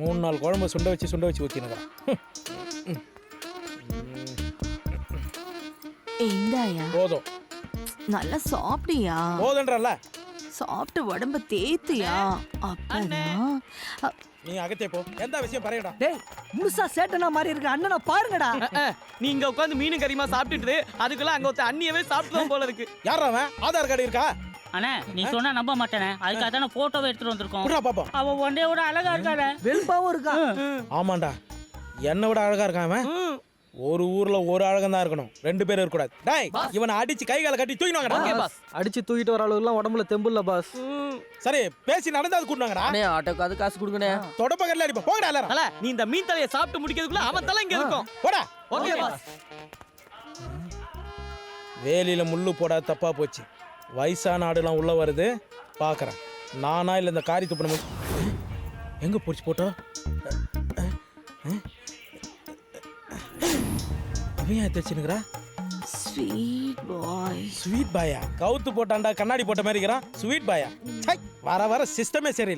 3-4 குழம்பு சுண்ட வச்சு ஊற்றினுக்கிறேன். இந்தாயா போதும் நல்லா சாப்பிட்டியா? போதுன்றல்ல. சாப்பிட்டு உடம்ப தேத்தியா? அப்பதான் நீ அகத்தே போ. எந்த விஷயம் பறையடா. டேய் முழுசா சேட்டனா மாதிரி இருக்க அண்ணனை பாருங்கடா. நீ இங்க உட்காந்து மீனும் கறிமா சாப்பிட்டுட்டு அதுக்குள்ள அங்க ஒருத்த அண்ணியவே சாப்பிட்டு போல இருக்கு. யாரா அவன்? ஆதார் கார்டு இருக்கா? அண்ணே நீ சொன்னா நம்ப மாட்டேனே, அதுக்காக தானே போட்டோவை எடுத்துட்டு வந்திருக்கோம். புடா பாப்போம். அவ ஒன் டே விட அழகா இருக்கானே. வெல்பாவும் இருக்கா. ஆமாண்டா, என்னை விட அழகா இருக்கான் அவன். ஒரு ஊர்ல ஒரு அழகம் தான் இருக்கணும், 2 பேர் இருக்கக்கூடாது. டேய் இவனை அடிச்சு கை காலை கட்டி தூக்கினாங்கடா. அடிச்சு தூக்கிட்டு வர அளவுக்குலாம் உடம்புல தெம்புல்ல பாஸ். சரி பேசி நடந்தாது கூட்டினாங்கடா. அண்ணே ஆட்டோக்கு அது காசு கொடுங்கண்ணே. தொடப்பகல்ல அடிப்போம். போடா எல்லாரும். தல நீ இந்த மீன் தலையை சாப்பிட்டு முடிக்கிறதுக்குள்ள அவன் தலை இங்க இருக்கும். போடா. Okay pass. வேலியில முள்ளு போடா, தப்பா போச்சு. வயசான ஆடுலாம் உள்ள வருது பாக்குறேன். நானா இல்ல இந்த காரி துப்புன எங்க போச்சு போட்டோ? அவன் ஏன் தெரிச்சுனுக்குறா? ஸ்வீட் பாய். ஸ்வீட் பாயா? கவுத்து போட்டான்டா, கண்ணாடி போட்ட மாதிரி இருக்கிறான். ஸ்வீட் பாயா? வர வர சிஸ்டமே சரியில்லை.